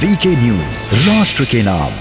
VK news, राष्ट्र के नाम।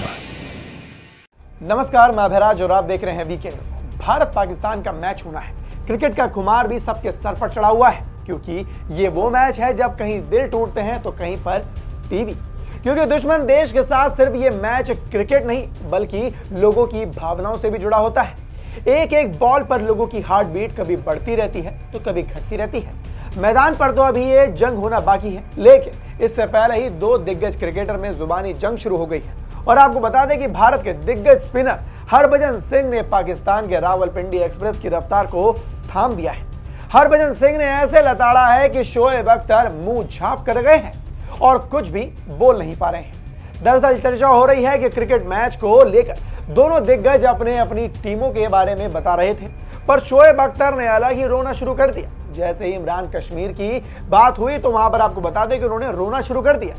नमस्कार, मैं अभयराज और आप देख रहे हैं वीके न्यूज। भारत पाकिस्तान का मैच होना है। क्रिकेट का खुमार भी सबके सर पर चढ़ा हुआ है, क्योंकि ये वो मैच है जब कहीं दिल टूटते हैं तो कहीं पर टीवी। क्योंकि दुश्मन देश के साथ सिर्फ ये मैच क्रिकेट नहीं बल्कि लोगों की भावनाओं से भी जुड़ा होता है। एक एक बॉल पर लोगों की हार्ट बीट कभी बढ़ती रहती है तो कभी घटती रहती है। मैदान पर तो अभी ये जंग होना बाकी है, लेकिन इससे पहले ही दो दिग्गज क्रिकेटर में जुबानी जंग शुरू हो गई है। और आपको बता दें कि भारत के दिग्गज स्पिनर हरभजन सिंह ने पाकिस्तान के रावलपिंडी एक्सप्रेस की रफ्तार को थाम दिया है। हरभजन सिंह ने ऐसे लताड़ा है कि शोएब अख्तर मुंह झांप कर गए हैं और कुछ भी बोल नहीं पा रहे हैं। दरअसल चर्चा हो रही है कि क्रिकेट मैच को लेकर दोनों दिग्गज अपने अपनी टीमों के बारे में बता रहे थे, पर शोएब अख्तर ने अलग ही रोना शुरू कर दिया। जैसे ही इमरान कश्मीर की बात हुई तो वहां पर आपको बता दें कि उन्होंने रोना शुरू कर दिया।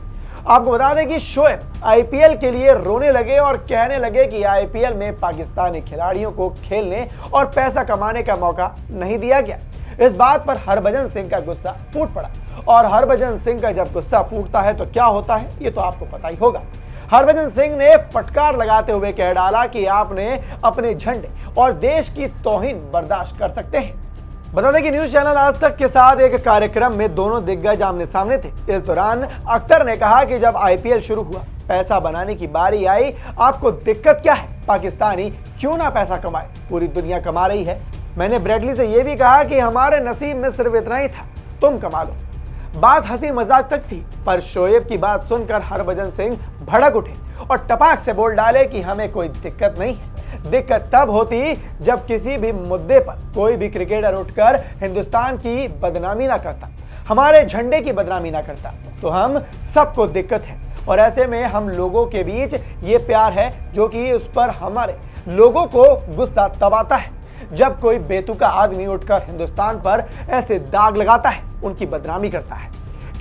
आपको बता दें कि शोएब आईपीएल के लिए रोने लगे और कहने लगे कि आईपीएल में पाकिस्तानी खिलाड़ियों को खेलने और पैसा कमाने का मौका नहीं दिया गया। इस बात पर हरभजन सिंह का गुस्सा फूट पड़ा, और हरभजन सिंह का जब गुस्सा फूटता है तो क्या होता है ये तो आपको पता ही होगा। हरभजन सिंह ने फटकार लगाते हुए कह डाला कि आपने अपने झंडे और देश की तौहीन बर्दाश्त कर सकते हैं। बता दें कि न्यूज चैनल आज तक के साथ एक कार्यक्रम में दोनों दिग्गज आमने सामने थे। इस दौरान अख्तर ने कहा कि जब आईपीएल शुरू हुआ, पैसा बनाने की बारी आई, आपको दिक्कत क्या है? पाकिस्तानी क्यों ना पैसा कमाए, पूरी दुनिया कमा रही है। मैंने ब्रेडली से यह भी कहा कि हमारे नसीब में सिर्फ इतना ही था, तुम कमा लो। बात हंसी मजाक तक थी, पर शोएब की बात सुनकर हरभजन सिंह भड़क उठे और टपाक से बोल डाले कि हमें कोई दिक्कत नहीं है। दिक्कत तब होती जब किसी भी मुद्दे पर कोई भी क्रिकेटर उठकर हिंदुस्तान की बदनामी ना करता, हमारे झंडे की बदनामी ना करता, तो हम सबको दिक्कत है। और ऐसे में हम लोगों के बीच ये प्यार है जो कि उस पर हमारे लोगों को गुस्सा तब आता है जब कोई बेतुका आदमी उठकर हिंदुस्तान पर ऐसे दाग लगाता है, उनकी बदनामी करता है,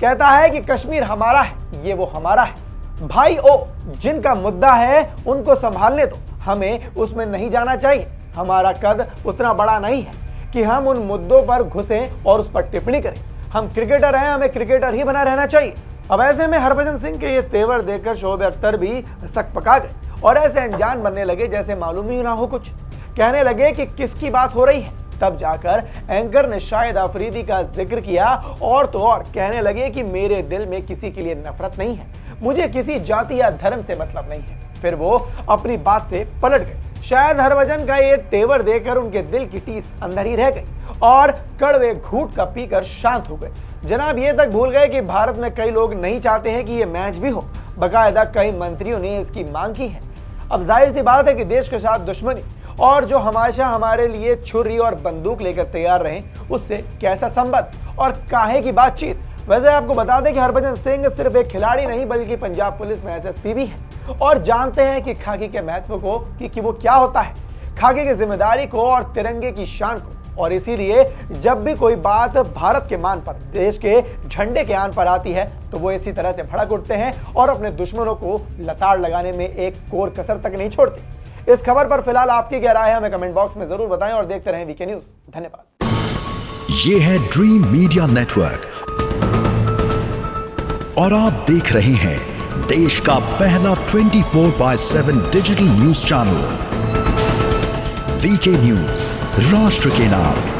कहता है कि कश्मीर हमारा है, ये वो हमारा है। भाई ओ, जिनका मुद्दा है उनको संभालने दो, हमें उसमें नहीं जाना चाहिए। हमारा कद उतना बड़ा नहीं है कि हम उन मुद्दों पर घुसें और उस पर टिप्पणी करें। हम क्रिकेटर हैं, हमें क्रिकेटर ही बना रहना चाहिए। अब ऐसे में हरभजन सिंह के ये तेवर देखकर शोएब अख्तर भी सक पका गए और ऐसे अनजान बनने लगे जैसे मालूम ही ना हो कुछ। कहने लगे कि किसकी बात हो रही है। तब जाकर एंकर ने शाहिद अफरीदी का जिक्र किया और तो और कहने लगे कि मेरे दिल में किसी के लिए नफरत नहीं है, मुझे किसी जाति या धर्म से मतलब नहीं है। फिर वो अपनी बात से पलट गए। शायद हरभजन का ये तेवर देखकर उनके दिल की टीस अंदर ही रह गई और कड़वे घूंट का पीकर शांत हो गए। जनाब ये तक भूल गए कि भारत में कई लोग नहीं चाहते हैं कि ये मैच भी हो, बकायदा कई मंत्रियों ने इसकी मांग की है। अब जाहिर सी बात है कि देश के साथ दुश्मनी और जो हमेशा हमारे लिए छुरी और बंदूक लेकर तैयार रहे, उससे कैसा संबंध और काहे की बातचीत। वैसे आपको बता दें कि हरभजन सिंह सिर्फ एक खिलाड़ी नहीं बल्कि पंजाब पुलिस में एसएसपी भी है और जानते हैं कि खाकी के महत्व को कि वो क्या होता है, खाकी की जिम्मेदारी को और तिरंगे की शान को। और इसीलिए जब भी कोई बात भारत के मान पर, देश के झंडे के आन पर आती है तो वो इसी तरह से भड़क उठते हैं और अपने दुश्मनों को लताड़ लगाने में एक कोर कसर तक नहीं छोड़ते। इस खबर पर फिलहाल आपकी क्या राय है हमें कमेंट बॉक्स में जरूर बताएं और देखते रहें वीके न्यूज। धन्यवाद। ये है ड्रीम मीडिया नेटवर्क और आप देख रहे हैं देश का पहला 24/7 digital news channel VK news, राष्ट्र के नाम।